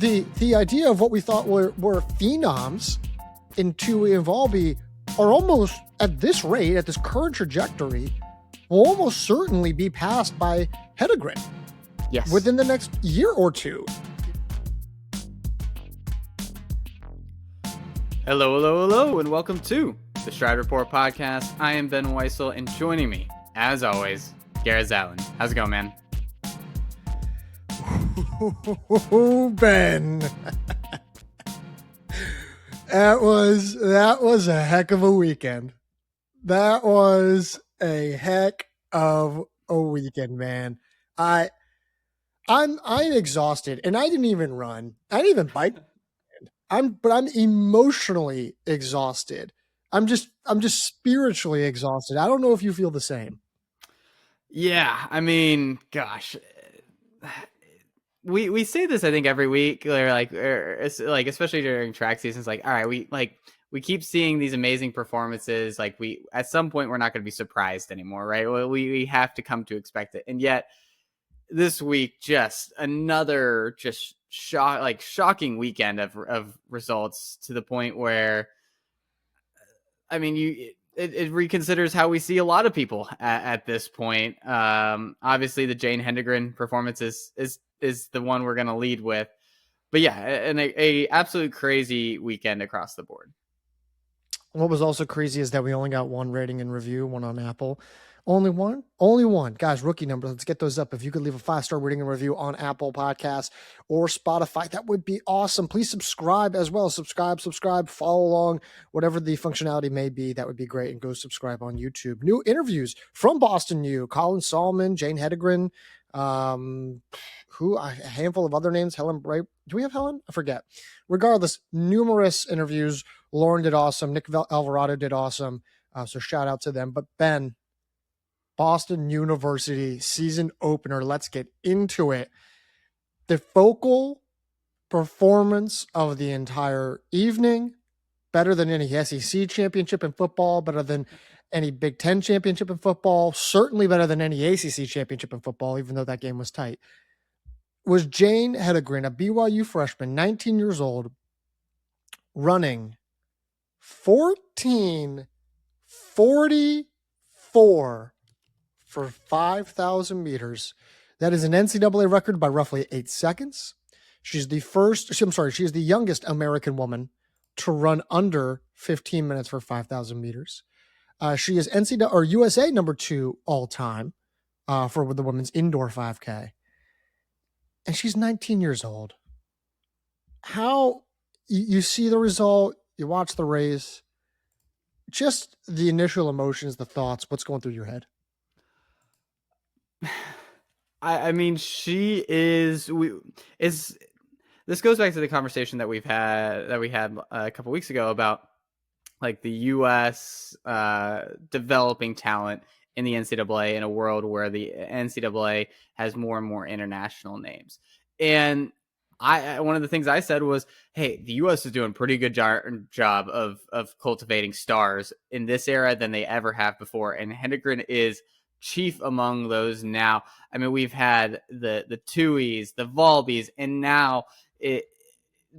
the idea of what we thought were phenoms in Tui and Volby are almost, at this rate, at this current trajectory, will almost certainly be passed by Hedigrin. Yes. Within the next year or two. Hello, and welcome to the Stride Report podcast. I am Ben Weissel, and joining me, as always, Garrett. How's it going, man? Ben. That was a heck of a weekend. That was a heck of a weekend, man. I'm exhausted, and I didn't even run. I didn't even bike. I'm emotionally exhausted. I'm just spiritually exhausted. I don't know if you feel the same. Yeah, I mean, gosh, we say this, I think, every week, especially during track seasons. Like, all right, we keep seeing these amazing performances. Like, at some point we're not going to be surprised anymore, right? We have to come to expect it, and yet this week, just another shocking weekend of results, to the point where, I mean, it reconsiders how we see a lot of people at this point. Obviously, the Jane Hedengren performance is the one we're going to lead with, but yeah, and a absolute crazy weekend across the board. What was also crazy is that we only got one rating and review, one on Apple. Only one. Guys, rookie numbers. Let's get those up. If you could leave a 5-star rating and review on Apple Podcasts or Spotify, that would be awesome. Please subscribe as well. Subscribe, follow along, whatever the functionality may be. That would be great. And go subscribe on YouTube. New interviews from Boston U. Colin, Sahlman, Jane Hedigrin, a handful of other names. Helen Braybrook. Do we have Helen? I forget. Regardless, numerous interviews. Lauren did awesome. Nick Alvarado did awesome. So shout out to them. But Ben, Boston University season opener. Let's get into it. The focal performance of the entire evening, better than any SEC championship in football, better than any Big Ten championship in football, certainly better than any ACC championship in football, even though that game was tight, was Jane Hedigrin, a BYU freshman, 19 years old, running 14:44 for 5,000 meters. That is an NCAA record by roughly 8 seconds. She is the youngest American woman to run under 15 minutes for 5,000 meters. She is NCAA or USA number 2 all time for the women's indoor 5K. And she's 19 years old. How you see the result, you watch the race, just the initial emotions, the thoughts, what's going through your head? I mean, she is. This goes back to the conversation that we had a couple weeks ago about, like, the U.S. Developing talent in the NCAA in a world where the NCAA has more and more international names. And one of the things I said was, hey, the U.S. is doing a pretty good job of cultivating stars in this era than they ever have before, and Hedigrin is chief among those now. I mean, we've had the Tuis, the Volbys, and now it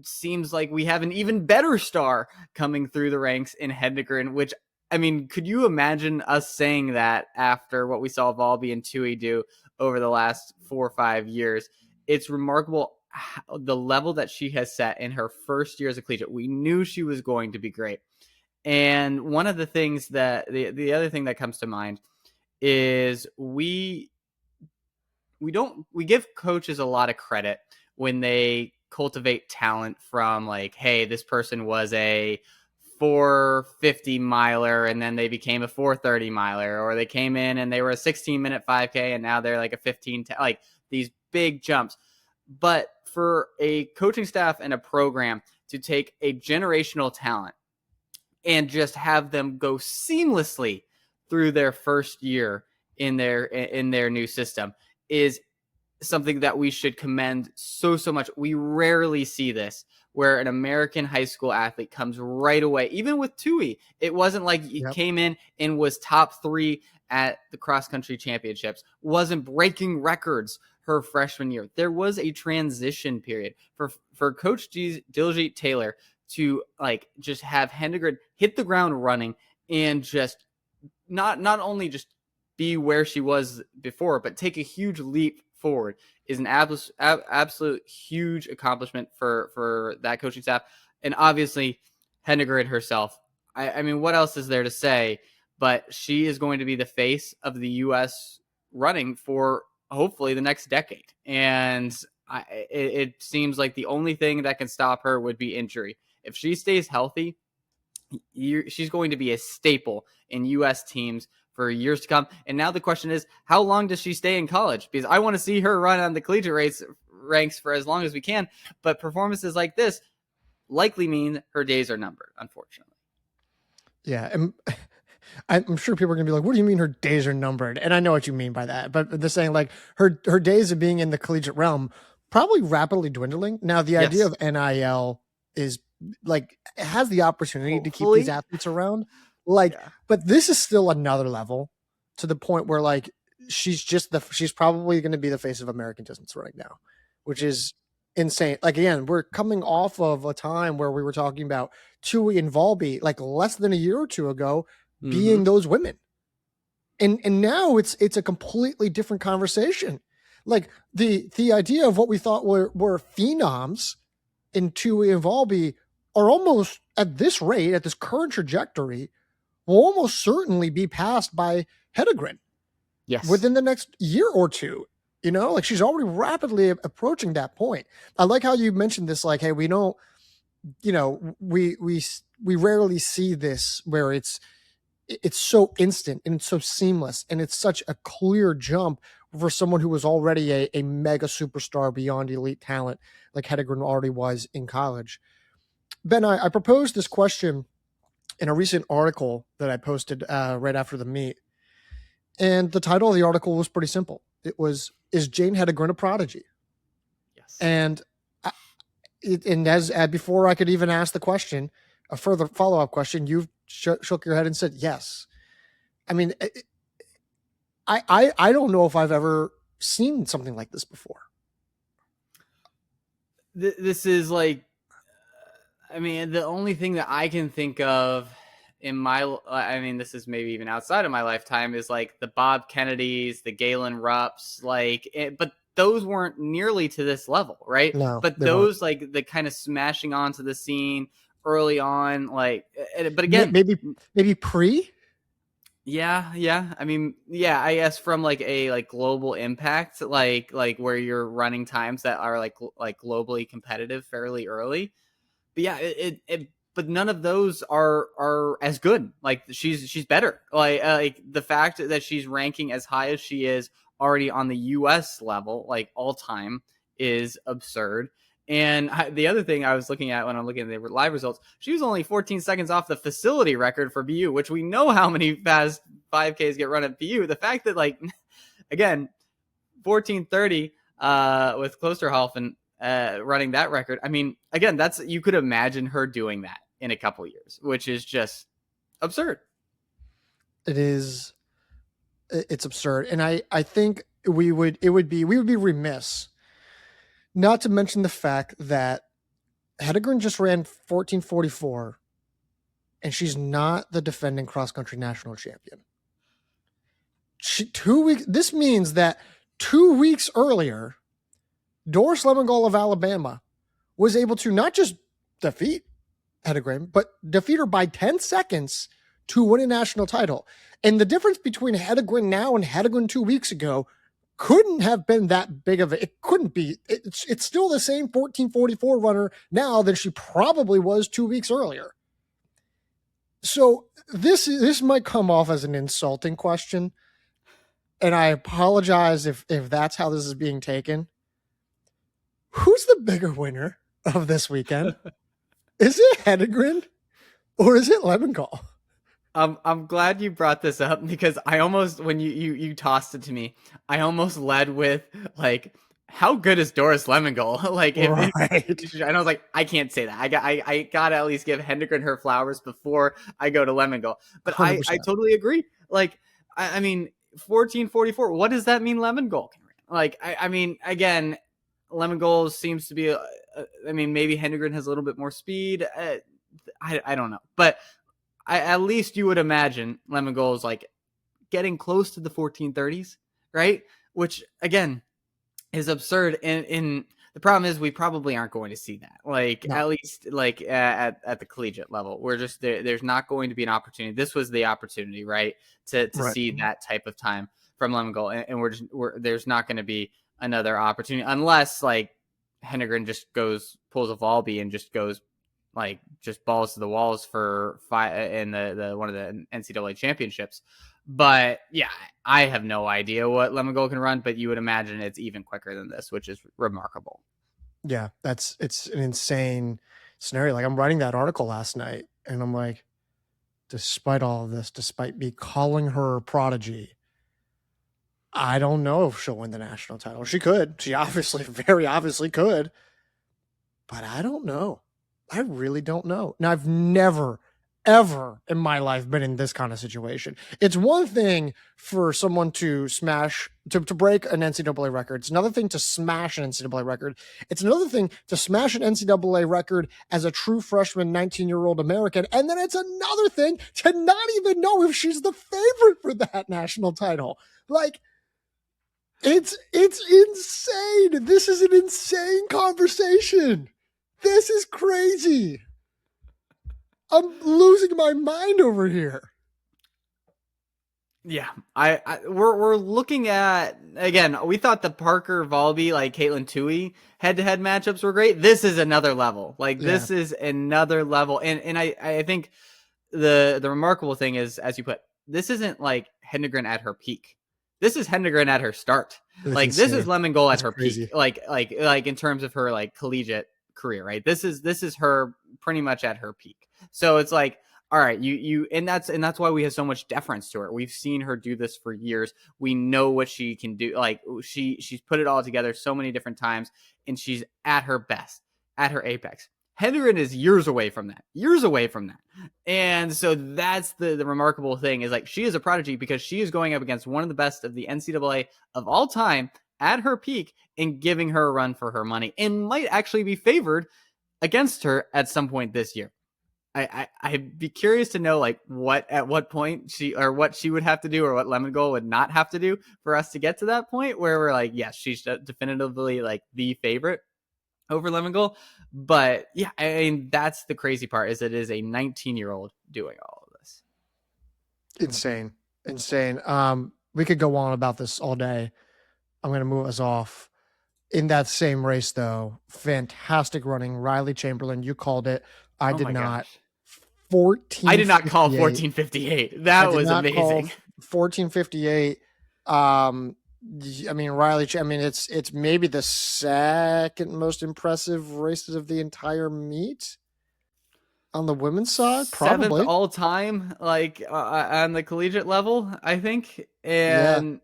seems like we have an even better star coming through the ranks in Hedengren, which, I mean, could you imagine us saying that after what we saw Volby and Tui do over the last 4 or 5 years? It's remarkable the level that she has set in her first year as a collegiate. We knew she was going to be great. And one of the things that the other thing that comes to mind is we give coaches a lot of credit when they cultivate talent from, like, hey, this person was a 450 miler and then they became a 430 miler, or they came in and they were a 16-minute 5K and now they're like a 15, like these big jumps. But for a coaching staff and a program to take a generational talent and just have them go seamlessly through their first year in their new system is something that we should commend so much. We rarely see this, where an American high school athlete comes right away. Even with Tui, it wasn't like he came in and was top 3 at the cross country championships, wasn't breaking records her freshman year. There was a transition period for Coach Diljit Taylor to like just have Hedengren hit the ground running and just not only just be where she was before, but take a huge leap forward is an absolute huge accomplishment for that coaching staff. And obviously Hedengren herself. I mean, what else is there to say? But she is going to be the face of the U.S. running for hopefully the next decade. And it seems like the only thing that can stop her would be injury. If she stays healthy, she's going to be a staple in U.S. teams for years to come. And now the question is, how long does she stay in college? Because I want to see her run on the collegiate ranks for as long as we can. But performances like this likely mean her days are numbered, unfortunately. Yeah. And I'm sure people are going to be like, what do you mean her days are numbered? And I know what you mean by that. But they're saying like her days of being in the collegiate realm probably rapidly dwindling. Now, the idea of NIL is like, it has the opportunity to keep these athletes around. Like, but this is still another level to the point where like she's probably going to be the face of American distance right now, which is insane. Like, again, we're coming off of a time where we were talking about Tui and Volby like less than a year or two ago being those women. And now it's a completely different conversation. Like the idea of what we thought were phenoms in Tui and Volby are almost at this rate, at this current trajectory, will almost certainly be passed by Hedigrin. Yes. Within the next year or two. You know, like she's already rapidly approaching that point. I like how you mentioned this, like, hey, we don't, you know, we rarely see this where it's so instant and it's so seamless and it's such a clear jump for someone who was already a mega superstar beyond elite talent, like Hedigrin already was in college. Ben, I proposed this question in a recent article that I posted right after the meet. And the title of the article was pretty simple. It was, is Jane Hedigrin a prodigy? Yes. And before I could even ask the question, a further follow-up question, you shook your head and said yes. I mean, I don't know if I've ever seen something like this before. This is like, I mean, the only thing that I can think of this is maybe even outside of my lifetime, is like the Bob Kennedys, the Galen Rupps, but those weren't nearly to this level, right? No, but those weren't. Like the kind of smashing onto the scene early on, like, but again, maybe pre. Yeah. I mean, yeah, I guess from like a like global impact, like where you're running times that are like globally competitive fairly early. But yeah, but none of those are as good. Like she's better. Like the fact that she's ranking as high as she is already on the US level, like all time, is absurd. And the other thing I was looking at when I'm looking at the live results, she was only 14 seconds off the facility record for BU, which we know how many fast 5Ks get run at BU. The fact that, like, again, 14:30 with Klosterhalfen running that record. I mean, again, you could imagine her doing that in a couple years, which is just absurd. It's absurd. And I think we would be remiss not to mention the fact that Hedigrin just ran 14:44 and she's not the defending cross-country national champion. This means that 2 weeks earlier, Doris Lemong of Alabama was able to not just defeat Hedigrin, but defeat her by 10 seconds to win a national title. And the difference between Hedigrin now and Hedigrin 2 weeks ago couldn't have been that big of it couldn't be. It's still the same 14:44 runner now than she probably was 2 weeks earlier. So this might come off as an insulting question, and I apologize if that's how this is being taken. Who's the bigger winner of this weekend? Is it Hedigrin or is it Lemong? I'm glad you brought this up, because I almost, when you tossed it to me, I almost led with, like, how good is Doris Lemong? Like, right. And I was like, I can't say that. I gotta at least give Hedengren her flowers before I go to Lemong. But I totally agree. Like, I mean, 14:44. What does that mean Lemong can run? Like, I mean, again, Lemon seems to be. I mean, maybe Hedengren has a little bit more speed. I don't know, but at least you would imagine Lemon is like getting close to the 1430s, right? Which again is absurd. In the problem is we probably aren't going to see that. Like No. at least like at the collegiate level, we're just there's not going to be an opportunity. This was the opportunity, right, to Right. see that type of time from Lemon and there's not going to be another opportunity unless like Hedengren just pulls a Volby and just goes like just balls to the walls for in the one of the NCAA championships. But yeah, I have no idea what Lemon can run, but you would imagine it's even quicker than this, which is remarkable. Yeah, it's an insane scenario. Like I'm writing that article last night and I'm like, despite all of this, despite me calling her Prodigy, I don't know if she'll win the national title. She could. She obviously, very obviously could. But I don't know. I really don't know. Now, I've never, ever in my life been in this kind of situation. It's one thing for someone to smash, to break an NCAA record. It's another thing to smash an NCAA record. It's another thing to smash an NCAA record as a true freshman, 19-year-old American. And then it's another thing to not even know if she's the favorite for that national title. Like, it's insane. This is an insane conversation. This is crazy. I'm losing my mind over here. Yeah, we're looking at, again, we thought the Parker Volby, like Caitlin Tui head-to-head matchups were great. This is another level. Like this is another level. And I think the remarkable thing is, as you put, this isn't like Hedengren at her peak. This is Hedengren at her start. This is Lemon at her crazy. peak. Like in terms of her like collegiate career, right? This is her pretty much at her peak. So it's like, all right, you and that's why we have so much deference to her. We've seen her do this for years. We know what she can do. Like she's put it all together so many different times, and she's at her best, at her apex. Hedengren is years away from that. And so that's the remarkable thing is like she is a prodigy because she is going up against one of the best of the NCAA of all time at her peak and giving her a run for her money and might actually be favored against her at some point this year. I'd be curious to know like at what point what she would have to do or what Lemon would not have to do for us to get to that point where we're like, yes, she's definitively like the favorite over Lemon. But yeah, I mean, that's the crazy part is it is a 19-year-old doing all of this. Insane. We could go on about this all day. I'm going to move us off. In that same race, though, fantastic running. Riley Chamberlain, you called it. I did not. 14. I did not call 14:58. That was amazing. 14:58. I mean, Riley. I mean, it's maybe the second most impressive races of the entire meet on the women's side. Probably 7th all time, like on the collegiate level, I think. And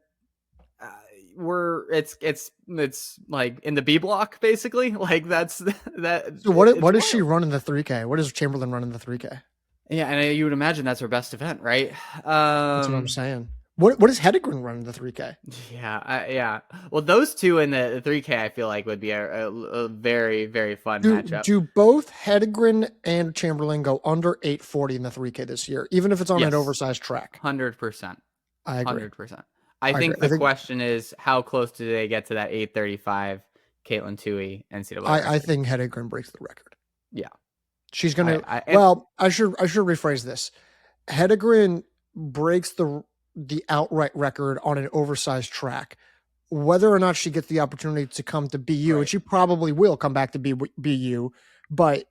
it's like in the B block basically. Like that's that. So what does she run in the 3K? What does Chamberlain run in the 3K? Yeah, and you would imagine that's her best event, right? That's what I'm saying. What does Hedigrin run in the 3K? Yeah. Well, those two in the 3K, I feel like would be a very, very fun matchup. Do both Hedigrin and Chamberlain go under 8:40 in the 3K this year, even if it's on an oversized track? 100%. I agree. 100%. I think the question is how close do they get to that 8:35 Caitlin Tui NCAA? I think Hedigrin breaks the record. Yeah. She's going to well, I should rephrase this. Hedigrin breaks the outright record on an oversized track. Whether or not she gets the opportunity to come to BU, and she probably will come back to BU, but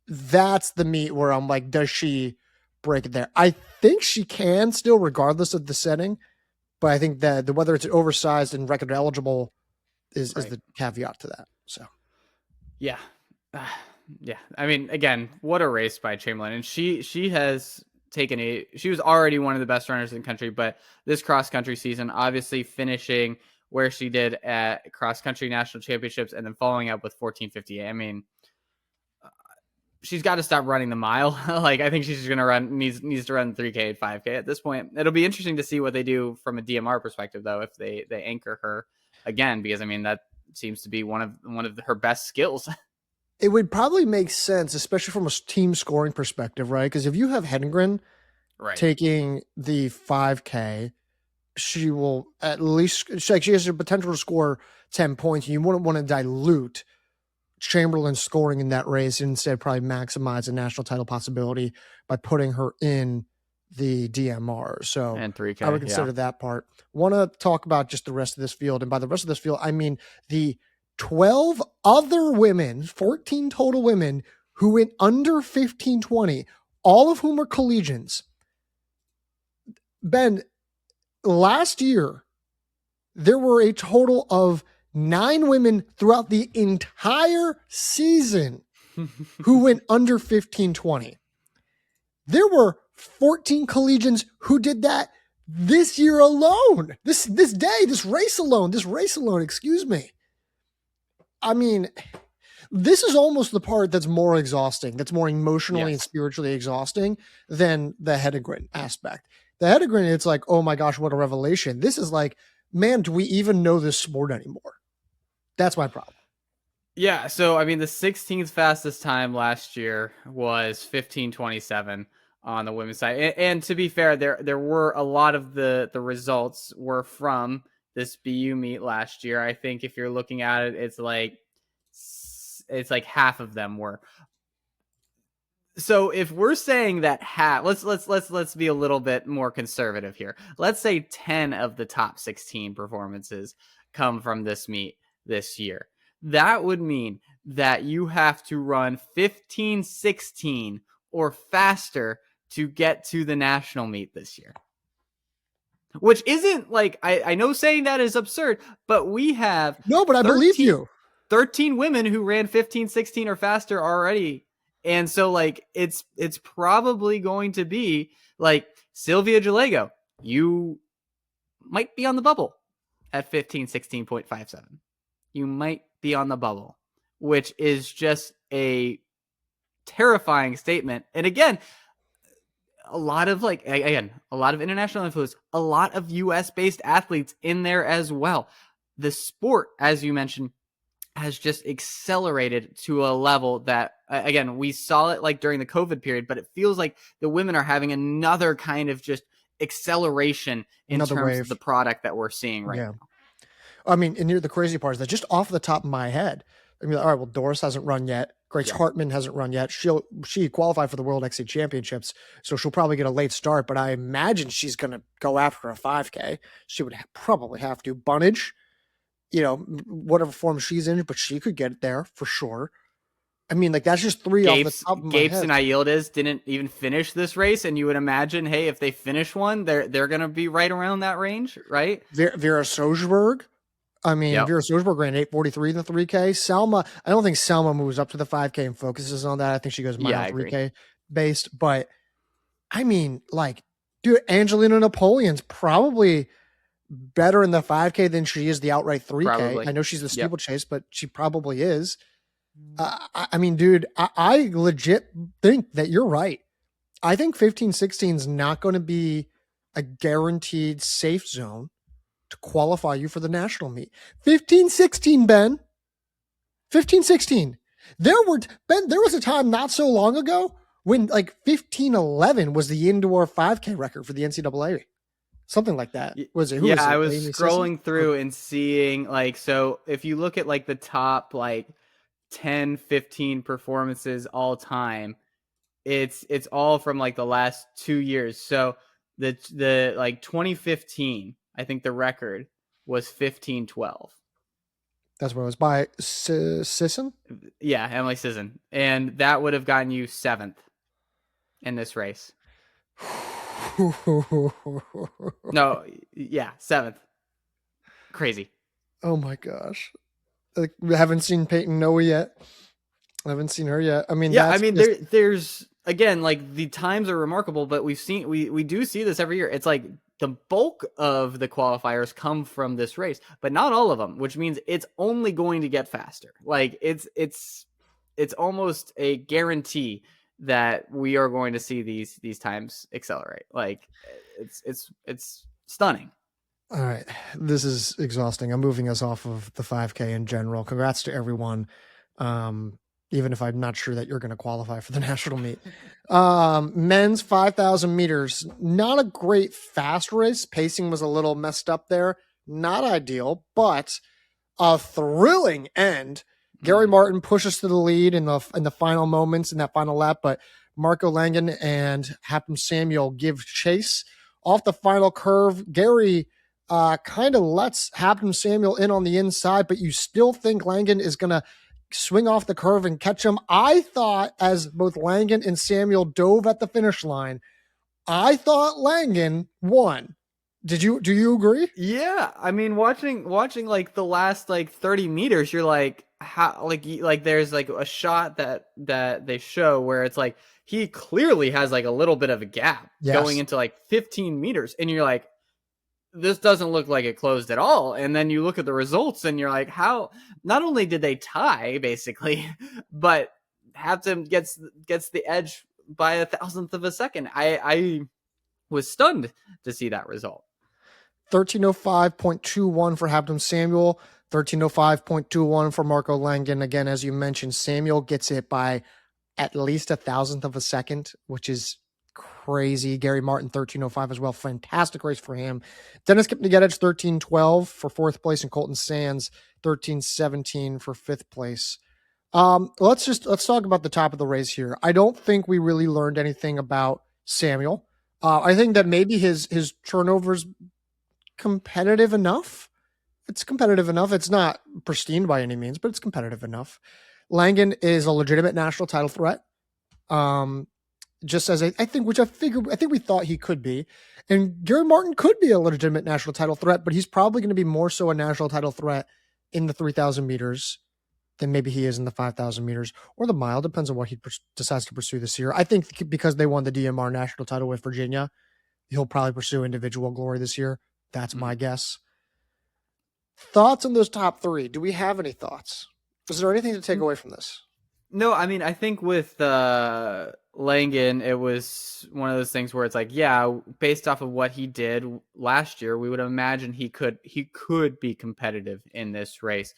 that's the meet where I'm like, does she break it there? I think she can still, regardless of the setting, but I think that whether it's oversized and record eligible is the caveat to that. So, yeah. Yeah, I mean, again, what a race by Chamberlain, and she has taken she was already one of the best runners in the country, but this cross country season, obviously finishing where she did at cross country national championships, and then following up with 14:58. I mean, she's got to stop running the mile. Like I think she's just gonna needs to run 3K, 5K at this point. It'll be interesting to see what they do from a DMR perspective, though, if they anchor her again, because I mean that seems to be one of her best skills. It would probably make sense, especially from a team scoring perspective, right? Because if you have Hedengren Right. taking the 5K, she will at least she has the potential to score 10 points. You wouldn't want to dilute Chamberlain scoring in that race and instead probably maximize the national title possibility by putting her in the DMR. So And 3K, I would consider that part. Want to talk about just the rest of this field. And by the rest of this field, I mean the 12 other women, 14 total women who went under 1520, all of whom are collegians. Ben, last year, there were a total of 9 women throughout the entire season who went under 1520. There were 14 collegians who did that this year alone. This race alone, excuse me. I mean, this is almost the part that's more exhausting, that's more emotionally and spiritually exhausting than the Hedigrin aspect. The Hedigrin, it's like, oh my gosh, what a revelation. This is like, man, do we even know this sport anymore? That's my problem. Yeah, so I mean, the 16th fastest time last year was 15:27 on the women's side, and to be fair, there were a lot of the results were from this BU meet last year. I think if you're looking at it, it's like half of them were. So if we're saying that half, let's be a little bit more conservative here. Let's say 10 of the top 16 performances come from this meet this year. That would mean that you have to run 15:16 or faster to get to the national meet this year. Which isn't like, I know saying that is absurd, but we have no, but I believe you. 13 women who ran 15:16 or faster already. And so like it's probably going to be like Sylvia Jalego, you might be on the bubble at 15:16.57. You might be on the bubble, which is just a terrifying statement. And again, a lot of international influence, a lot of US based athletes in there as well. The sport, as you mentioned, has just accelerated to a level that, again, we saw it like during the COVID period, but it feels like the women are having another kind of just acceleration in terms of the product that we're seeing right now. I mean, and the crazy part is that just off the top of my head, I mean, all right, well, Doris hasn't run yet. Grace Hartman hasn't run yet. She qualified for the World XC Championships, so she'll probably get a late start, but I imagine she's going to go after a 5K. She would probably have to. Bunnage, whatever form she's in, but she could get there for sure. I mean, like, that's just 3 off the top of my head. Gapes and Yildiz didn't even finish this race, and you would imagine, hey, if they finish one, they're going to be right around that range, right? Vera Sojberg. I mean, Vera Sojberg ran 8:43 in the 3K. Salma, I don't think Salma moves up to the 5K and focuses on that. I think she goes mile 3K based. But, I mean, like, dude, Angelina Napoleon's probably better in the 5K than she is the outright 3K. Probably. I know she's the steeplechase, but she probably is. I mean, dude, I legit think that you're right. I think 15:16 is not going to be a guaranteed safe zone to qualify you for the national meet. 15:16, Ben. 15:16. There was a time not so long ago when like 15:11 was the indoor 5K record for the NCAA. Something like that. Was it? I was scrolling through and seeing like, so if you look at like the top like 10, 15 performances all time, it's all from like the last 2 years. So the like 2015, I think the record was 15:12. That's what it was by Sisson? Yeah, Emily Sisson. And that would have gotten you 7th in this race. No, yeah, 7th. Crazy. Oh my gosh. Like, we haven't seen Peyton Noe yet. I haven't seen her yet. I mean, there's again, like, the times are remarkable, but we do see this every year. It's like the bulk of the qualifiers come from this race, but not all of them, which means it's only going to get faster. Like, it's almost a guarantee that we are going to see these times accelerate. Like, it's stunning. All right. This is exhausting. I'm moving us off of the 5K in general. Congrats to everyone. Even if I'm not sure that you're going to qualify for the national meet. Men's 5,000 meters, not a great fast race. Pacing was a little messed up there. Not ideal, but a thrilling end. Gary Martin pushes to the lead in the final moments in that final lap, but Marco Langon and Habtom Samuel give chase off the final curve. Gary kind of lets Habtom Samuel in on the inside, but you still think Langon is going to swing off the curve and catch him. I thought, as both Langon and Samuel dove at the finish line, I thought Langon won. Do you agree? Yeah, I mean, watching like the last like 30 meters, you're like, how like there's like a shot that they show where it's like he clearly has like a little bit of a gap going into like 15 meters, and you're like, this doesn't look like it closed at all. And then you look at the results, and you're like, how? Not only did they tie basically, but Habtom gets the edge by 1,000th of a second. I was stunned to see that result. 13:05.21 for Habtom Samuel, 13:05.21 for Marco Langon. Again, as you mentioned, Samuel gets it by at least 1,000th of a second, which is crazy. Gary Martin, 13:05 as well. Fantastic race for him. Dennis Kipnigetich, 13:12 for fourth place, and Colton Sands, 13:17 for fifth place. Let's talk about the top of the race here. I don't think we really learned anything about Samuel. I think that maybe his turnovers competitive enough. It's competitive enough. It's not pristine by any means, but it's competitive enough. Langon is a legitimate national title threat. Just as I think we thought he could be. And Gary Martin could be a legitimate national title threat, but he's probably going to be more so a national title threat in the 3,000 meters than maybe he is in the 5,000 meters or the mile. Depends on what he decides to pursue this year. I think because they won the DMR national title with Virginia, he'll probably pursue individual glory this year. That's my guess. Thoughts on those top three? Do we have any thoughts? Is there anything to take away from this? No, I mean, I think with Langon, it was one of those things where it's like, yeah, based off of what he did last year, we would imagine he could be competitive in this race,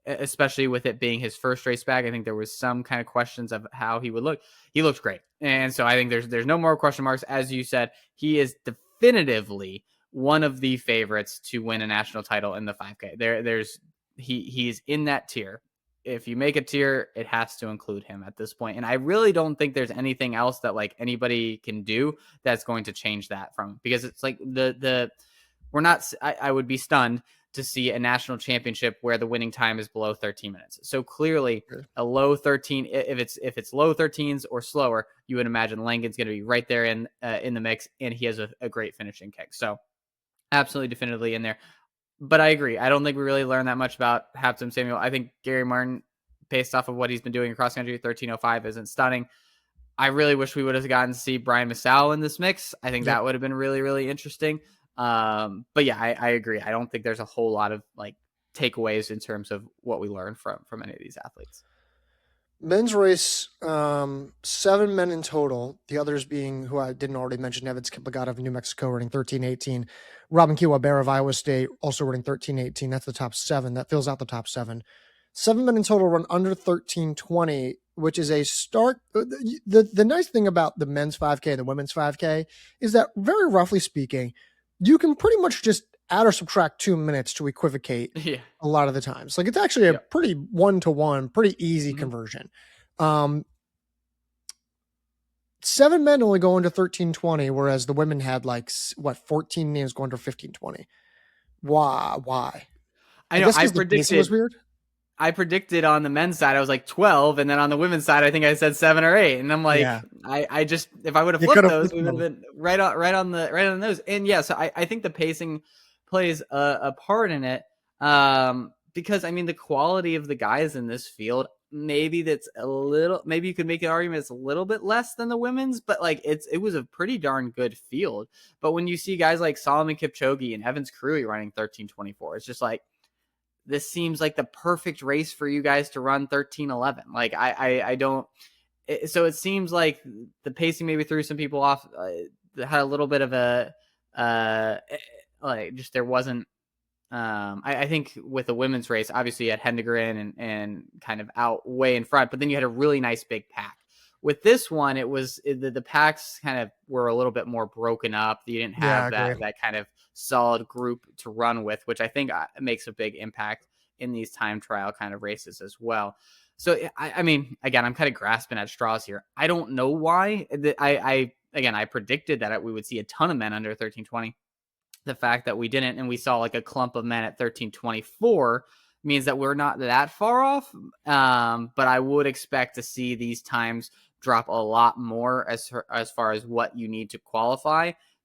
especially with it being his first race back. I think there was some kind of questions of how he would look. He looked great. And so I think there's no more question marks. As you said, he is definitively one of the favorites to win a national title in the 5K. He's in that tier. If you make a tier, it has to include him at this point. And I really don't think there's anything else that like anybody can do that's going to change that from, because it's like I would be stunned to see a national championship where the winning time is below 13 minutes. So clearly a low 13, if it's low 13s or slower, you would imagine Langon's going to be right there in the mix, and he has a great finishing kick. So absolutely definitively in there. But I agree. I don't think we really learned that much about Habtom Samuel. I think Gary Martin, based off of what he's been doing across country, 13:05 isn't stunning. I really wish we would have gotten to see Brian Massal in this mix. I think that would have been really, really interesting. But yeah, I agree. I don't think there's a whole lot of like takeaways in terms of what we learned from any of these athletes. Men's race, 7 men in total. The others being, who I didn't already mention, Evans Kiplagat of New Mexico running 13:18. Robin Kiwa-Bear of Iowa State also running 13:18. That's the top 7. That fills out the top 7. 7 men in total run under 13:20, which is a start. The nice thing about the men's 5K and the women's 5K is that, very roughly speaking, you can pretty much just add or subtract 2 minutes to equivocate a lot of the times. Like, it's actually a pretty one-to-one, pretty easy conversion. 7 men only go into 13:20, whereas the women had 14 names going to 15:20. Why? I know. I predicted was weird. I predicted on the men's side, I was like 12, and then on the women's side, I think I said 7 or 8. And I'm like, I just, if I would have flipped those, we would have been right on the nose. And yeah, so I think the pacing plays a part in it, because I mean, the quality of the guys in this field, maybe you could make an argument it's a little bit less than the women's, but like it was a pretty darn good field. But when you see guys like Salman Kipchoge and Evans Crewy running 13:24, it's just like, this seems like the perfect race for you guys to run 13:11. Like I don't. So it seems like the pacing maybe threw some people off. Had a little bit of a like just there wasn't. I think with the women's race, obviously you had Hedengren and kind of out way in front, but then you had a really nice big pack. With this one, the packs kind of were a little bit more broken up. You didn't Yeah, I have agree. that kind of solid group to run with, which I think makes a big impact in these time trial kind of races as well. So I mean, again, I'm kind of grasping at straws here. I don't know why. I predicted that we would see a ton of men under 1320. The fact that we didn't, and we saw like a clump of men at 1324, means that we're not that far off. But I would expect to see these times drop a lot more as far as what you need to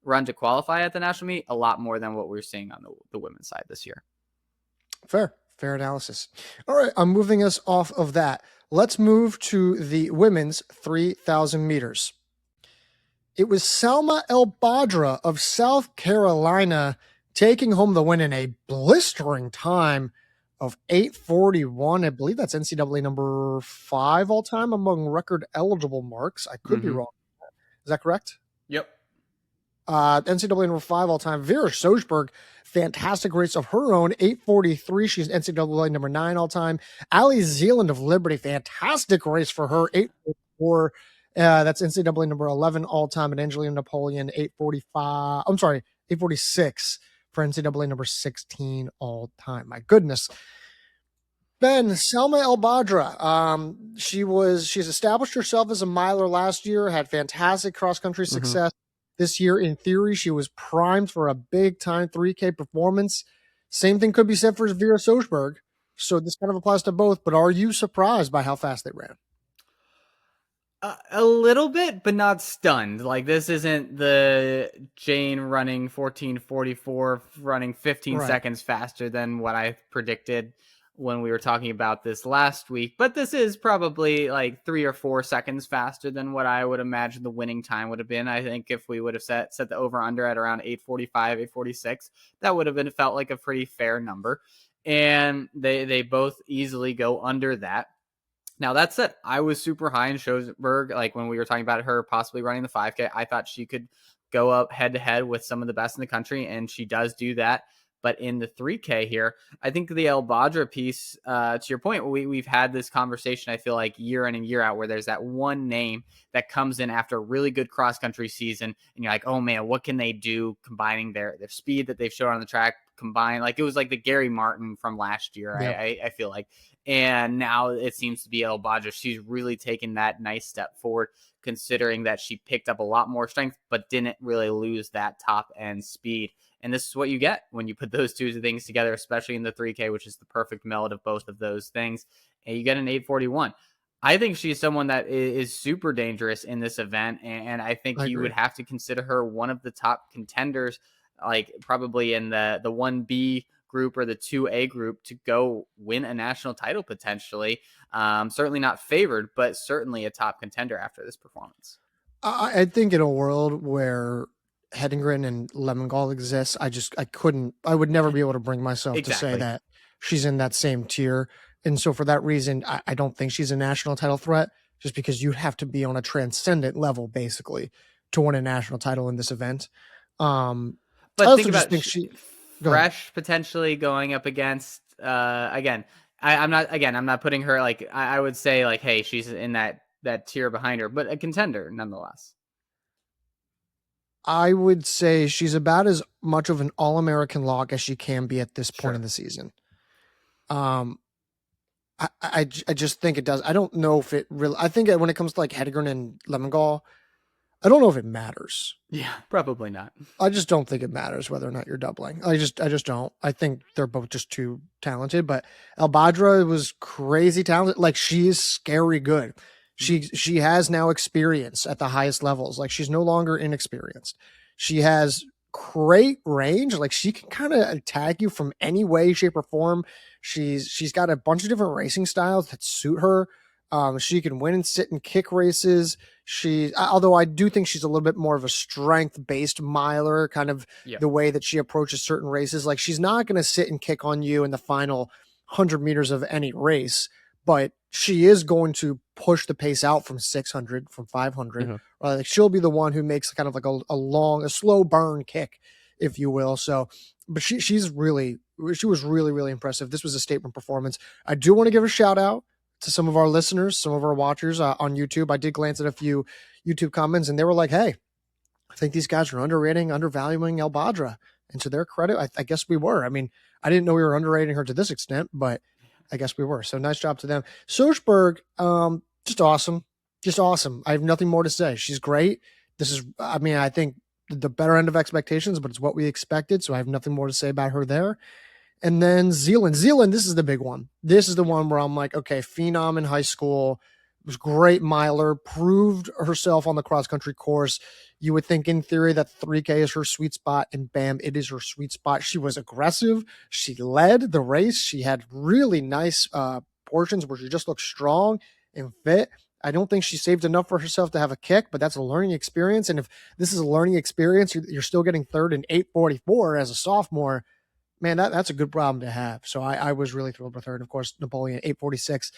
run to qualify at the national meet, a lot more than what we're seeing on the women's side this year. Fair analysis. All right, I'm moving us off of that. Let's move to the women's 3,000 meters. It was Salma Elbadra of South Carolina taking home the win in a blistering time of 8:41. I believe that's NCAA number 5 all time among record eligible marks. I could be wrong. Is that correct? Yep. NCAA number 5 all time. Vera Sojberg, fantastic race of her own, 8:43. She's NCAA number 9 all time. Ali Zealand of Liberty, fantastic race for her, 8:44. That's NCAA number 11 all time, and Angelina Napoleon 8:45. I'm sorry, 8:46 for NCAA number 16 all time. My goodness. Ben, Salma Elbadra. She's established herself as a miler last year, had fantastic cross country success. This year, in theory, she was primed for a big time 3K performance. Same thing could be said for Vera Sojberg. So this kind of applies to both, but are you surprised by how fast they ran? A little bit, but not stunned. Like, this isn't the Jane running 14:44, running 15 seconds faster than what I predicted when we were talking about this last week. But this is probably like 3 or 4 seconds faster than what I would imagine the winning time would have been. I think if we would have set the over under at around 8:45, 8:46, that would have felt like a pretty fair number. And they both easily go under that. Now, that said, I was super high in Sojberg. Like, when we were talking about her possibly running the 5K, I thought she could go up head to head with some of the best in the country, and she does do that. But in the 3K here, I think the Elbadra piece, to your point, we've had this conversation, I feel like, year in and year out, where there's that one name that comes in after a really good cross-country season, and you're like, oh, man, what can they do combining their speed that they've shown on the track, combined? Like, it was like the Gary Martin from last year, yep. I feel like. And now it seems to be Elbadra. She's really taken that nice step forward, considering that she picked up a lot more strength, but didn't really lose that top end speed. And this is what you get when you put those two things together, especially in the 3K, which is the perfect meld of both of those things. And you get an 8:41. I think she's someone that is super dangerous in this event. And I think you would have to consider her one of the top contenders, like probably in the 1B group or the 2A group, to go win a national title potentially. Certainly not favored, but certainly a top contender after this performance. I think in a world where Hedengren and Lemong exists, I would never be able to bring myself to say that she's in that same tier. And so for that reason, I don't think she's a national title threat, just because you'd have to be on a transcendent level basically to win a national title in this event. But I think about fresh potentially going up against again. I'm not putting her like, I would say like, hey, she's in that tier behind her, but a contender nonetheless. I would say she's about as much of an All-American lock as she can be at this point in the season. I just think it does. I don't know if it really. I think when it comes to like Hedigrin and Lemong, I don't know if it matters. Yeah, probably not. I just don't think it matters whether or not you're doubling. I just don't. I think they're both just too talented. But Elbadra was crazy talented. Like, she is scary good. She has now experience at the highest levels. Like, she's no longer inexperienced. She has great range. Like, she can kind of attack you from any way, shape, or form. She's got a bunch of different racing styles that suit her. She can win and sit and kick races. Although I do think she's a little bit more of a strength-based miler, kind of the way that she approaches certain races. Like, she's not going to sit and kick on you in the final 100 meters of any race, but she is going to push the pace out from 600, from 500. Like, she'll be the one who makes kind of like a slow burn kick if you will. So, but she was really, really impressive. This was a statement performance. I do want to give a shout out to some of our listeners, some of our watchers on YouTube. I did glance at a few YouTube comments, and they were like, "Hey, I think these guys are underrating, undervaluing Elbadra." And to their credit, I guess we were. I mean, I didn't know we were underrating her to this extent, but I guess we were. So nice job to them. Sochberg, just awesome. Just awesome. I have nothing more to say. She's great. This is, I mean, I think the better end of expectations, but it's what we expected. So I have nothing more to say about her there. And then Zealand, this is the big one. This is the one where I'm like, okay, phenom in high school, was great miler, proved herself on the cross country course. You would think in theory that 3K is her sweet spot, and bam, it is her sweet spot. She was aggressive. She led the race. She had really nice portions where she just looked strong and fit. I don't think she saved enough for herself to have a kick, but that's a learning experience. And if this is a learning experience, you're still getting third in 8:44 as a sophomore. Man, that's a good problem to have. So I was really thrilled with her. And of course, Napoleon 8:46.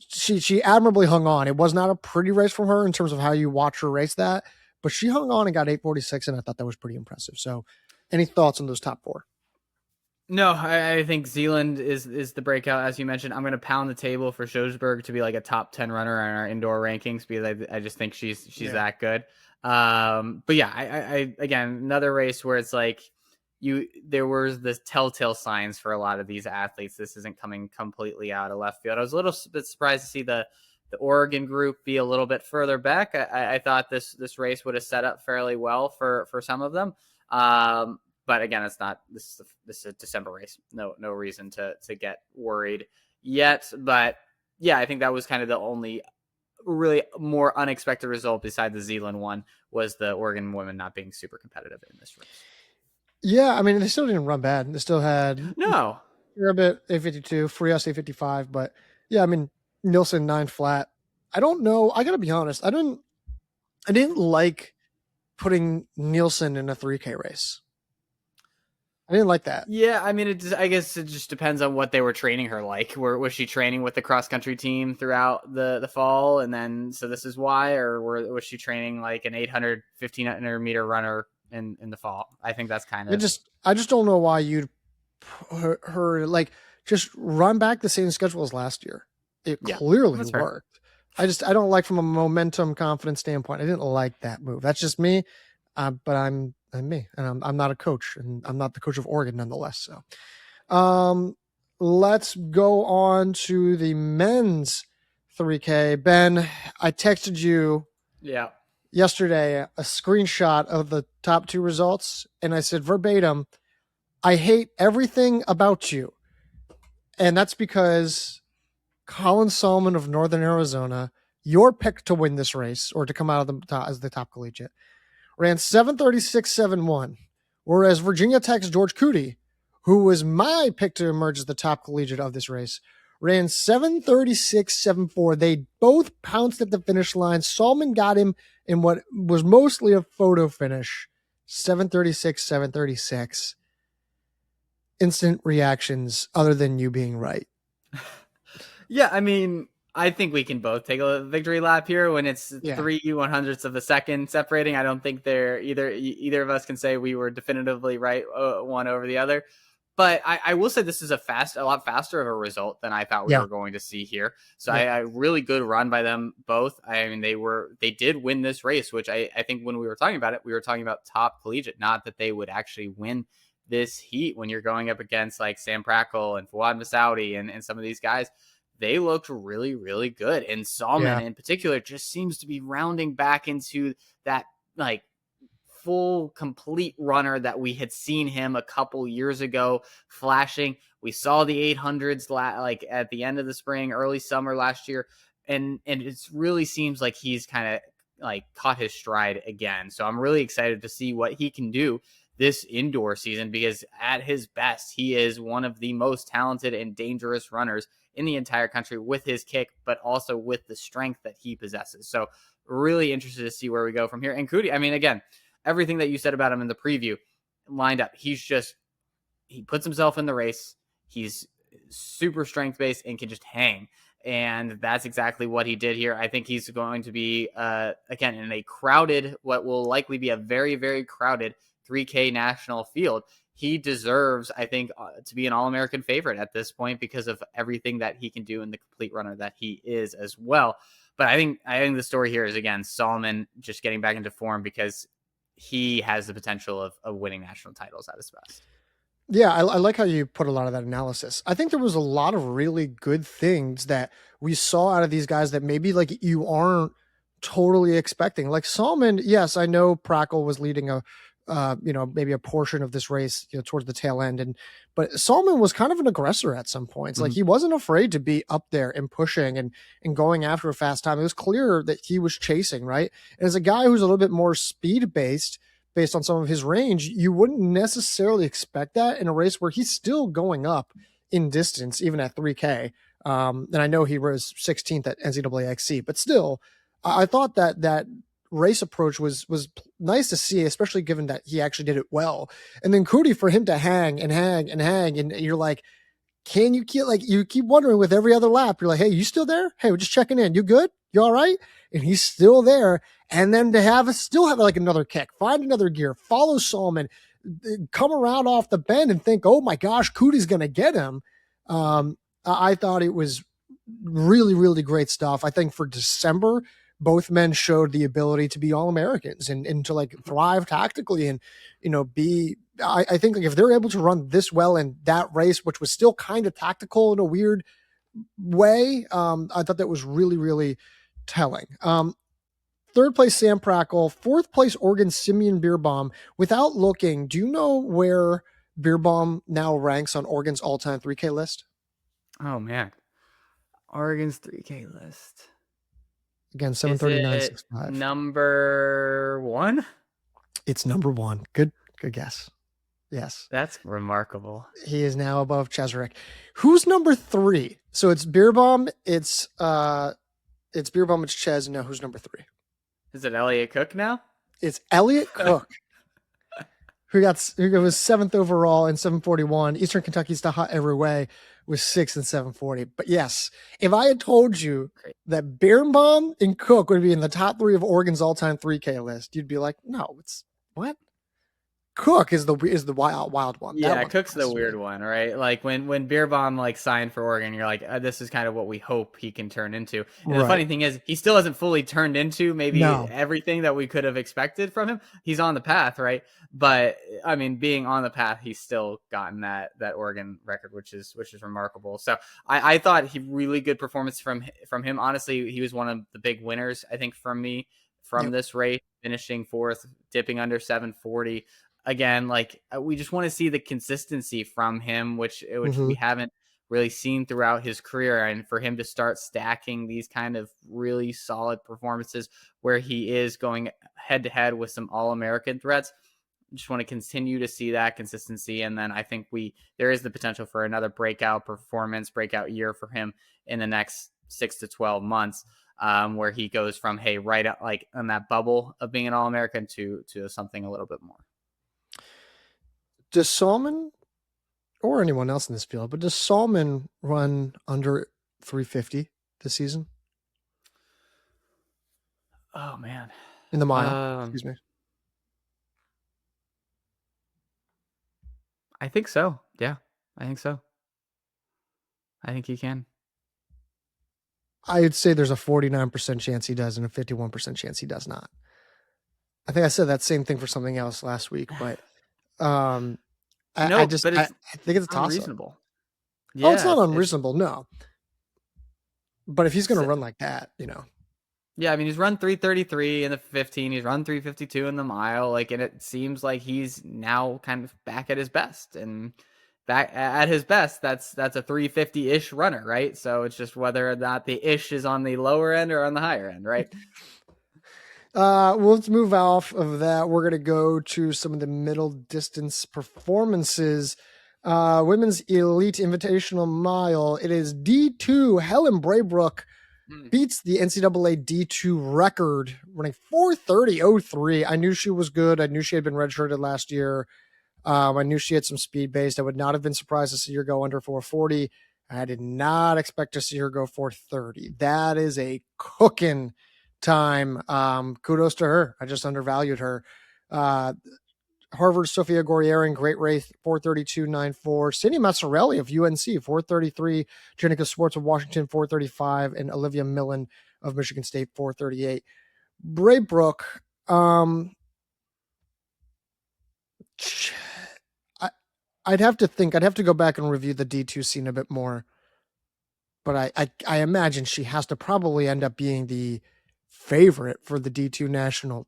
She admirably hung on. It was not a pretty race from her in terms of how you watch her race that, but she hung on and got 8:46, and I thought that was pretty impressive. So, any thoughts on those top four? No, I think Zealand is the breakout, as you mentioned. I'm going to pound the table for Sochberg to be like a top 10 runner on our indoor rankings because I just think she's that good. But yeah, I again, another race where it's like there was this telltale signs for a lot of these athletes. This isn't coming completely out of left field. I was a little bit surprised to see the Oregon group be a little bit further back. I thought this race would have set up fairly well for some of them. But again, it's not. This is a December race. No reason to get worried yet. But yeah, I think that was kind of the only really more unexpected result beside the Zealand one was the Oregon women not being super competitive in this race. Yeah, I mean, they still didn't run bad. They still had no. You're a bit 852, Frias 855, but yeah, I mean, Nielsen 9 flat. I don't know. I gotta be honest. I didn't like putting Nielsen in a 3K race. I didn't like that. Yeah, I mean, I guess it just depends on what they were training her like. Was she training with the cross country team throughout the fall, and then so this is why, or was she training like an 800, 1500 meter runner in the fall? I think that's kind of. I just don't know why you'd put her like just run back the same schedule as last year. It clearly worked. I don't like from a momentum confidence standpoint. I didn't like that move. That's just me. But I'm me, and I'm not a coach, and I'm not the coach of Oregon nonetheless. So, let's go on to the men's 3K. Ben, I texted you yesterday a screenshot of the top two results, and I said verbatim, I hate everything about you. And that's because Colin Sahlman of Northern Arizona, your pick to win this race or to come out of the top as the top collegiate, ran 7:36.71, whereas Virginia Tech's George Couttie, who was my pick to emerge as the top collegiate of this race, ran 7:36.74. They both pounced at the finish line. Sahlman got him in what was mostly a photo finish, 7:36.736. Instant reactions other than you being right. Yeah, I mean, I think we can both take a victory lap here when it's 3 100ths of a second separating. I don't think either of us can say we were definitively right one over the other. But I will say this is a lot faster of a result than I thought we were going to see here. So a really good run by them both. I mean, they did win this race, which I think when we were talking about it, we were talking about top collegiate, not that they would actually win this heat when you're going up against like Sam Prackle and Fawad Masoudi and some of these guys. They looked really, really good. And Sahlman in particular just seems to be rounding back into that like full, complete runner that we had seen him a couple years ago flashing. We saw the 800s like at the end of the spring, early summer last year. And it really seems like he's kind of like caught his stride again. So I'm really excited to see what he can do this indoor season, because at his best, he is one of the most talented and dangerous runners in the entire country with his kick, but also with the strength that he possesses. So really interested to see where we go from here. And Couttie, I mean, again, everything that you said about him in the preview lined up. He puts himself in the race. He's super strength based and can just hang. And that's exactly what he did here. I think he's going to be, again, in a crowded, what will likely be a very, very crowded 3K national field. He deserves, I think, to be an All-American favorite at this point because of everything that he can do and the complete runner that he is as well. But I think the story here is, again, Sahlman just getting back into form because he has the potential of winning national titles at his best. Yeah, I like how you put a lot of that analysis. I think there was a lot of really good things that we saw out of these guys that maybe like you aren't totally expecting. Like Sahlman, yes, I know Prackle was leading a, maybe a portion of this race, towards the tail end, but Sahlman was kind of an aggressor at some points. Like he wasn't afraid to be up there and pushing and going after a fast time. It was clear that he was chasing, right? And as a guy who's a little bit more speed based on some of his range, you wouldn't necessarily expect that in a race where he's still going up in distance, even at 3K. And I know he was 16th at NCAA XC, but still, I thought that race approach was nice to see, especially given that he actually did it well. And then Couttie, for him to hang, and you're like, can you keep wondering with every other lap, you're like, hey, you still there? Hey, we're just checking in. You good? You all right? And he's still there. And then to still have like another kick, find another gear, follow Sahlman, come around off the bend and think, oh my gosh, Coutie's going to get him. I thought it was really, really great stuff. I think for December, both men showed the ability to be All-Americans and to like thrive tactically and, I think like if they're able to run this well in that race, which was still kind of tactical in a weird way, I thought that was really, really telling. Third place, Sam Prackle. Fourth place, Oregon, Simeon Beerbaum. Without looking, do you know where Beerbaum now ranks on Oregon's all-time 3K list? Oh, man. Oregon's 3K list. Again, 739.65. Number 1? It's number 1. Good guess. Yes. That's remarkable. He is now above Cheserek. Who's number 3? So it's Beerbaum, it's Beerbaum, it's Ches, and now who's number 3? Is it Elliott Cook now? It's Elliott Cook, who was 7th overall in 741. Eastern Kentucky's the hot every way was 6th in 740. But yes, if I had told you that Beerbaum and Cook would be in the top 3 of Oregon's all-time 3K list, you'd be like, no, it's what? Cook is the wild one. Yeah, Cook's the weird one, right? Like when Beerbaum like signed for Oregon, you're like, this is kind of what we hope he can turn into. And the funny thing is, he still hasn't fully turned into maybe everything that we could have expected from him. He's on the path, right? But I mean, being on the path, he's still gotten that Oregon record, which is remarkable. So I thought he really good performance from him. Honestly, he was one of the big winners, I think, from this race, finishing 4th, dipping under 740. Again, like we just want to see the consistency from him, which we haven't really seen throughout his career. And for him to start stacking these kind of really solid performances where he is going head to head with some All-American threats, just want to continue to see that consistency. And then I think there is the potential for another breakout year for him in the next 6 to 12 months, where he goes from, hey, right up like on that bubble of being an All-American to something a little bit more. Does Sahlman or anyone else in this field, but does Sahlman run under 350 this season? Oh man. In the mile, excuse me. I think so. Yeah, I think so. I think he can. I'd say there's a 49% chance he does and a 51% chance he does not. I think I said that same thing for something else last week, but I think it's a toss-up. Unreasonable. Yeah, it's not unreasonable, no. But if he's going to run like that, Yeah, I mean, he's run 333 in the 15. He's run 352 in the mile. Like, and it seems like he's now kind of back at his best. And back at his best, that's a 350-ish runner, right? So it's just whether or not the ish is on the lower end or on the higher end, right? Let's move off of that. We're going to go to some of the middle distance performances. Women's Elite Invitational Mile. It is D2. Helen Braybrook beats the NCAA D2 record, running 4:30.03. I knew she was good. I knew she had been redshirted last year. I knew she had some speed based. I would not have been surprised to see her go under 4:40. I did not expect to see her go 4:30. That is a cooking time. Kudos to her. I just undervalued her. Harvard Sofia Gorierin, great race, 4:32.94. Cindy Massarelli of UNC, 4:33. Jenica Sports of Washington, 4:35, and Olivia Millen of Michigan State, 4:38. Braybrook, I'd have to think. I'd have to go back and review the D2 scene a bit more. But I imagine she has to probably end up being the favorite for the D2 national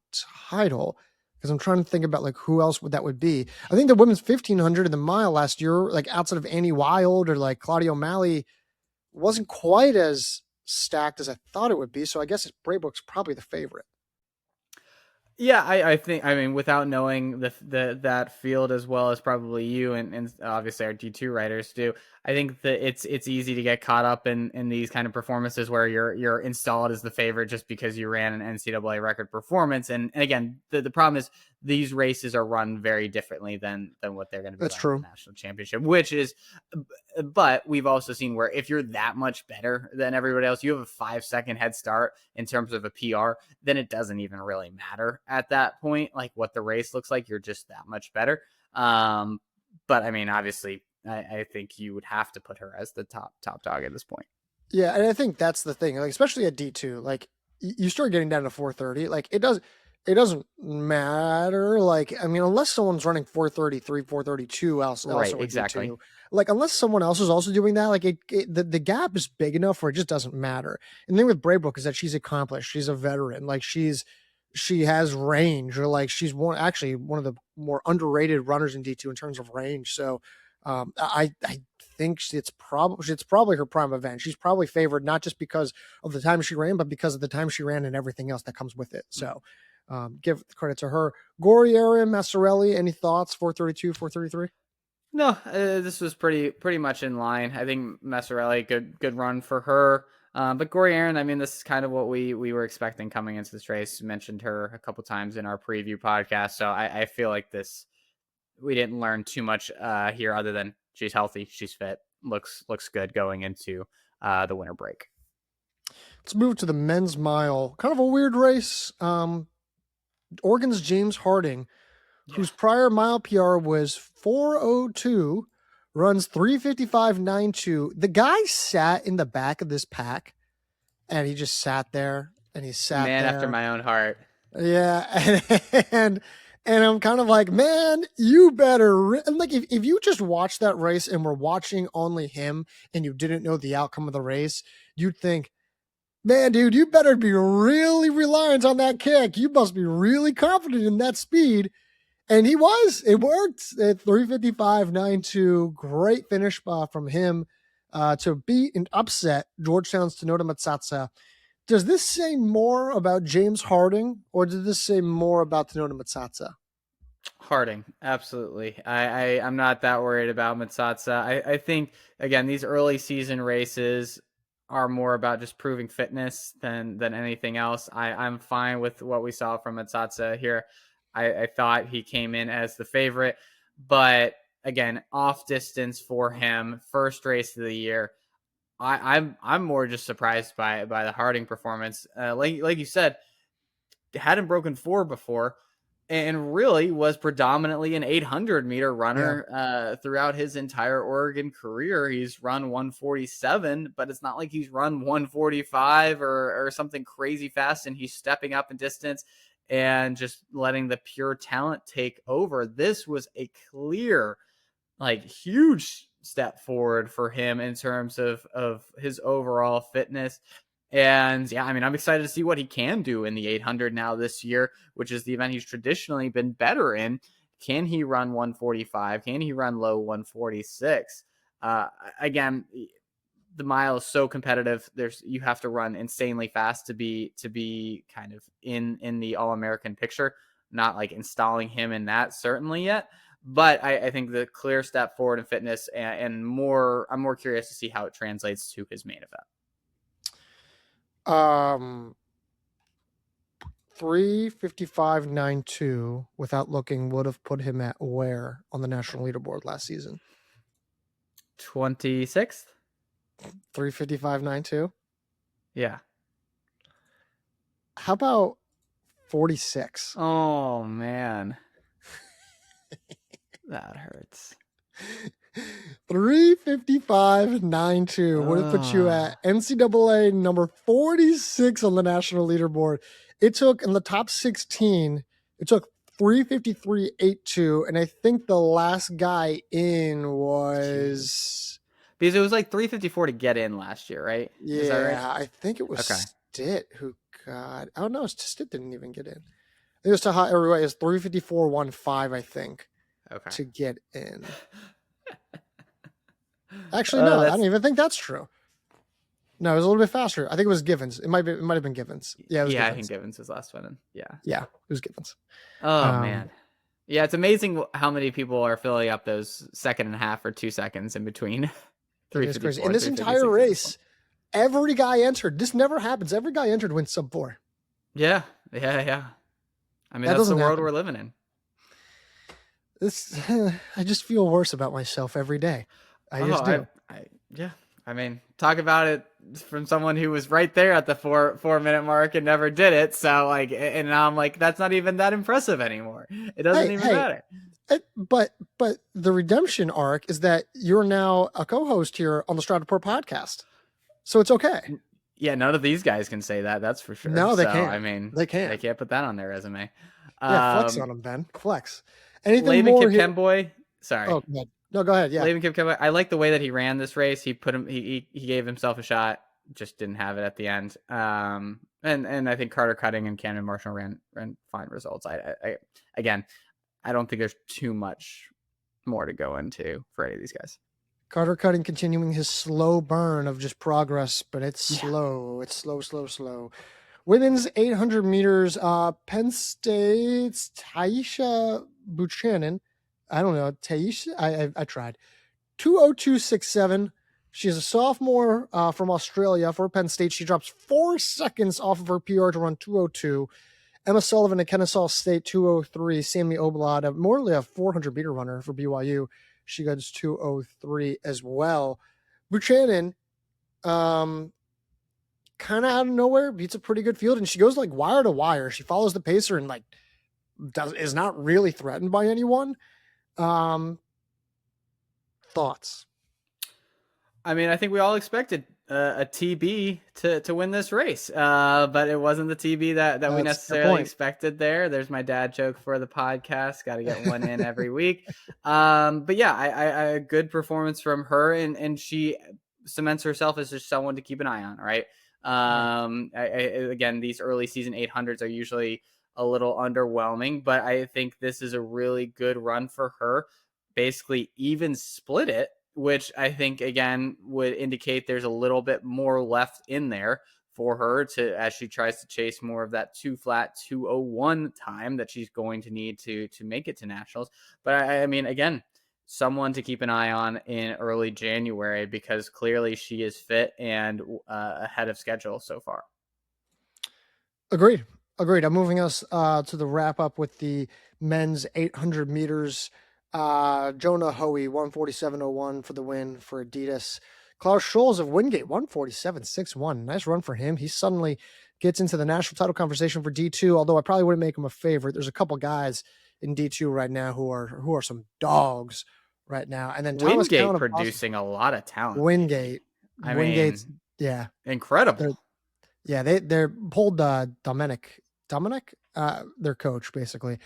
title, because I'm trying to think about like who else would be. I think the women's 1500 in the mile last year, like outside of Annie Wild or like Claudia O'Malley, wasn't quite as stacked as I thought it would be. So I guess Braybrook's probably the favorite. Yeah, I think, I mean, without knowing that field as well as probably you and obviously our D2 writers do, I think that it's easy to get caught up in these kind of performances where you're installed as the favorite just because you ran an NCAA record performance. And again, the problem is these races are run very differently than what they're going to be. That's true. In the national championship, which is, but we've also seen where if you're that much better than everybody else, you have a 5-second head start in terms of a PR, then it doesn't even really matter at that point, like what the race looks like. You're just that much better. But I mean, obviously, I think you would have to put her as the top dog at this point. Yeah, and I think that's the thing, like especially at D2, like you start getting down to 4:30, like it doesn't matter. Like, I mean, unless someone's running 4:33, 4:32 else, Right, also exactly. D2, like unless someone else is also doing that, like the gap is big enough where it just doesn't matter. And the thing with Braybrook is that she's accomplished, she's a veteran, like she has range, or like she's one of the more underrated runners in D2 in terms of range. So I think it's probably her prime event. She's probably favored not just because of the time she ran, but because of the time she ran and everything else that comes with it. So give credit to her. Gorierin, Massarelli, any thoughts? 4:32, 4:33? No, this was pretty much in line. I think Massarelli, good run for her. But Gorierin, I mean, this is kind of what we were expecting coming into this race. Mentioned her a couple times in our preview podcast, so I feel like we didn't learn too much here other than she's healthy, she's fit, looks good going into the winter break. Let's move to the men's mile. Kind of a weird race. Oregon's James Harding, whose prior mile PR was 4:02, runs 3:55.92. The guy sat in the back of this pack, and he just sat there, and he sat Man there. after my own heart. Yeah, and I'm kind of like, man, you better. And like, if you just watch that race and were watching only him, and you didn't know the outcome of the race, you'd think, man, dude, you better be really reliant on that kick. You must be really confident in that speed. And he was. It worked at 3:55.92. Great finish from him to beat and upset Georgetown's Tenoda Matsatsa. Does this say more about James Harding, or does this say more about Tenoda Matsatsa? Harding, absolutely. I'm not that worried about Matsatsa. I think, again, these early season races are more about just proving fitness than anything else. I'm fine with what we saw from Matsatsa here. I thought he came in as the favorite, but again, off distance for him, first race of the year. I'm more just surprised by the Harding performance. Like you said, hadn't broken 4 before, and really was predominantly an 800-meter runner throughout his entire Oregon career. He's run 147, but it's not like he's run 145 or something crazy fast, and he's stepping up in distance and just letting the pure talent take over. This was a clear, like, huge step forward for him in terms of his overall fitness. And yeah, I mean, I'm excited to see what he can do in the 800 now this year, which is the event he's traditionally been better in. Can he run 145? Can he run low 146? Again, the mile is so competitive. You have to run insanely fast to be kind of in the All-American picture. Not like installing him in that certainly yet, but I think the clear step forward in fitness and I'm more curious to see how it translates to his main event. 3:55.92 without looking would have put him at where on the national leaderboard last season? 26th. 3:55.92. Yeah. How about 46? Oh man. That hurts. 3:55.92 would have put you at NCAA number 46 on the national leaderboard. It took in the top 16, it took 3:53.82, and I think the last guy in was because it was like 3:54 to get in last year, right? Yeah, is that right? I think it was Okay. Stitt who got. Oh no, Stitt didn't even get in. It was Taha everywhere. It was 3:54.15, I think, Okay. to get in. Actually, no, I don't even think that's true. No, it was a little bit faster. I think it was Givens. It might have been Givens. Yeah, it was Givens. I think Givens was last one in. Yeah, it was Givens. Oh man. Yeah, it's amazing how many people are filling up those 2.5 or 2 seconds in between. It's crazy. In this entire race, every guy entered. This never happens. Every guy entered wins sub 4. Yeah. I mean, that's the world we're living in. I just feel worse about myself every day. I just do. Yeah. I mean, talk about it from someone who was right there at the 4-minute mark and never did it. So like, and now I'm like, that's not even that impressive anymore. It doesn't even matter. But the redemption arc is that you're now a co-host here on the Stroud Report podcast, so it's okay. Yeah, none of these guys can say that. That's for sure. No, they can't. I mean, they can't. They can't put that on their resume. Yeah, flex on them, Ben. Flex. Anything Laban more? Kipkemboy. Sorry. Oh, no, go ahead. Yeah, Laban Kipkemboy. I like the way that he ran this race. He put him. He gave himself a shot. Just didn't have it at the end. And I think Carter Cutting and Camden Marshall ran fine results. I don't think there's too much more to go into for any of these guys. Carter Cutting continuing his slow burn of just progress, but it's slow. It's slow. Women's 800 meters, Penn State's Tayissa Buchanan. I don't know. Tayissa, I tried. 2:02.67. She's a sophomore from Australia for Penn State. She drops 4 seconds off of her PR to run 2:02. Emma Sullivan at Kennesaw State, 2:03. Sammy Elbadra, more than a 400 meter runner for BYU. She goes 2:03 as well. Buchanan, kind of out of nowhere, beats a pretty good field, and she goes like wire to wire. She follows the pacer and like is not really threatened by anyone. Thoughts? I mean, I think we all expected a TB to win this race, but it wasn't the TB that we necessarily expected there. There's my dad joke for the podcast. Got to get one in every week. But yeah, I a good performance from her, and she cements herself as just someone to keep an eye on, right? Again, these early season 800s are usually a little underwhelming, but I think this is a really good run for her. Basically even split it, which I think, again, would indicate there's a little bit more left in there for her as she tries to chase more of that 2:01 time that she's going to need to make it to nationals. But I mean, again, someone to keep an eye on in early January, because clearly she is fit and ahead of schedule so far. Agreed. I'm moving us to the wrap up with the men's 800 meters. Jonah Hoey, 1:47.01 for the win for Adidas. Klaus Scholz of Wingate, 1:47.61. Nice run for him. He suddenly gets into the national title conversation for D2, although I probably wouldn't make him a favorite. There's a couple guys in D2 right now who are some dogs right now. And then Thomas Wingate producing a lot of talent. Wingate's incredible. They're pulled Dominic, their coach, basically.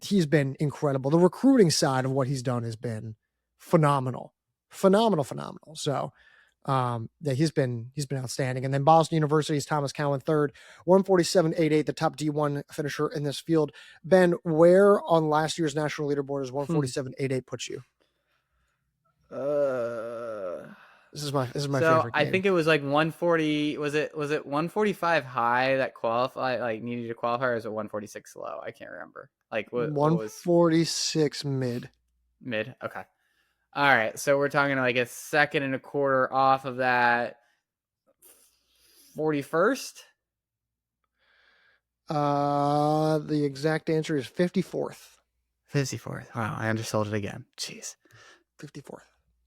He's been incredible. The recruiting side of what he's done has been phenomenal. So, he's been outstanding. And then Boston University's Thomas Cowan, third, 1:47.88, the top D1 finisher in this field. Ben, where on last year's national leaderboard is 1:47.88 puts you? This is my favorite game. I think it was like 140. Was it 145 high that qualified, like needed to qualify, or is it 146 low? I can't remember. Like what 146 mid. Okay. All right. So we're talking like a second and a quarter off of that 41st. The exact answer is 54th. 54th. Wow, I undersold it again. Jeez. 54th.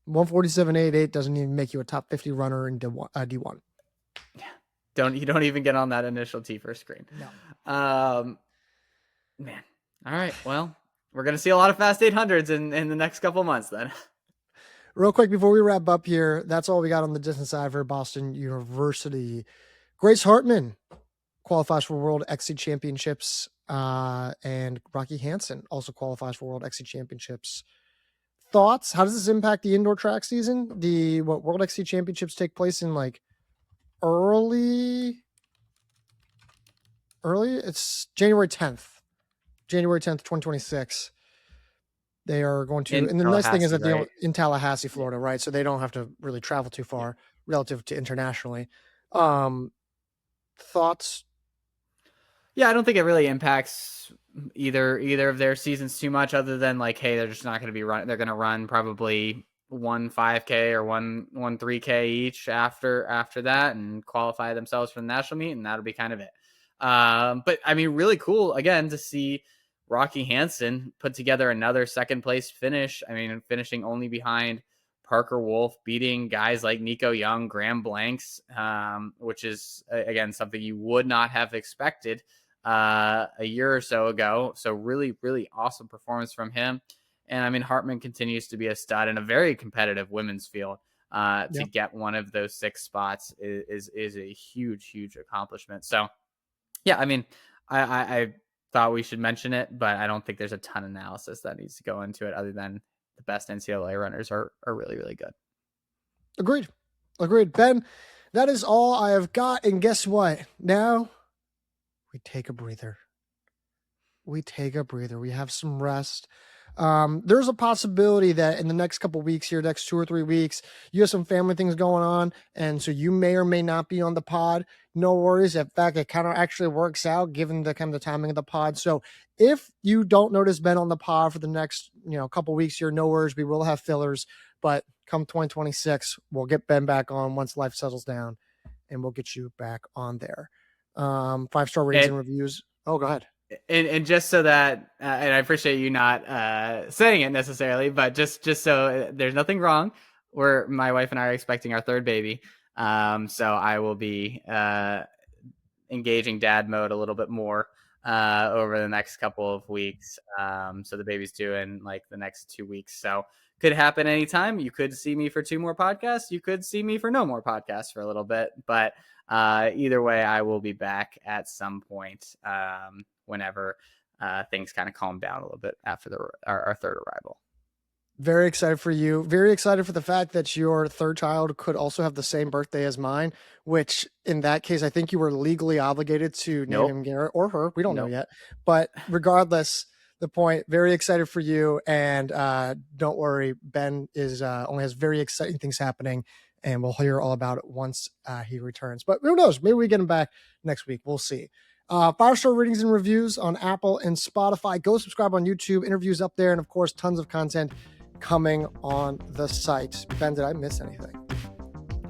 1:47.88 doesn't even make you a top 50 runner in D1. Yeah. You don't even get on that initial T first screen. No. Man. All right. Well, we're going to see a lot of fast 800s in the next couple months then. Real quick before we wrap up here, that's all we got on the distance side for Boston University. Grace Hartman qualifies for World XC Championships, and Rocky Hansen also qualifies for World XC Championships. Thoughts? How does this impact the indoor track season? World XC Championships take place in like early? It's January 10th, 2026. They are going to, and the nice thing is that they're in Tallahassee, Florida, right? So they don't have to really travel too far relative to internationally. Thoughts? Yeah, I don't think it really impacts either of their seasons too much, other than like, hey, they're just not going to be run. They're going to run probably one 5K or one 3K each after that, and qualify themselves for the national meet, and that'll be kind of it. But I mean, really cool again to see Rocky Hansen put together another second place finish. I mean, finishing only behind Parker Wolf, beating guys like Nico Young, Graham Blanks, which is again something you would not have expected a year or so ago. So really, really awesome performance from him. And I mean, Hartman continues to be a stud in a very competitive women's field. To get one of those 6 spots is a huge accomplishment. So yeah, I mean, I thought we should mention it, but I don't think there's a ton of analysis that needs to go into it other than the best NCAA runners are really, really good. Agreed. Ben, that is all I have got. And guess what? Now we take a breather. We have some rest. There's a possibility that in the next couple of weeks here, next 2 or 3 weeks, you have some family things going on. And so you may or may not be on the pod. No worries. In fact, it kind of actually works out given the kind of the timing of the pod. So if you don't notice Ben on the pod for the next, couple of weeks here, no worries. We will have fillers, but come 2026, we'll get Ben back on once life settles down, and we'll get you back on there. 5-star ratings and reviews. Oh, go ahead. And just so that, and I appreciate you not saying it necessarily, but just so there's nothing wrong, my wife and I are expecting our 3rd baby. So I will be engaging dad mode a little bit more over the next couple of weeks. So the baby's due in like the next 2 weeks. So could happen anytime. You could see me for 2 more podcasts. You could see me for no more podcasts for a little bit. But either way, I will be back at some point whenever things kind of calm down a little bit after our 3rd arrival. Very excited for you. Very excited for the fact that your 3rd child could also have the same birthday as mine, which in that case, I think you were legally obligated to name him Garrett or her. We don't know yet. But regardless, the point, very excited for you. And don't worry, Ben only has very exciting things happening, and we'll hear all about it once he returns. But who knows? Maybe we get him back next week. We'll see. 5-star ratings and reviews on Apple and Spotify. Go subscribe on YouTube. Interviews up there. And of course, tons of content coming on the site. Ben, did I miss anything?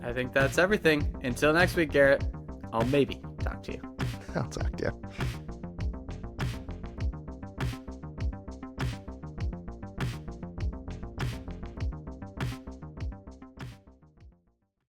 I think that's everything. Until next week, Garrett, I'll maybe talk to you. I'll talk to you.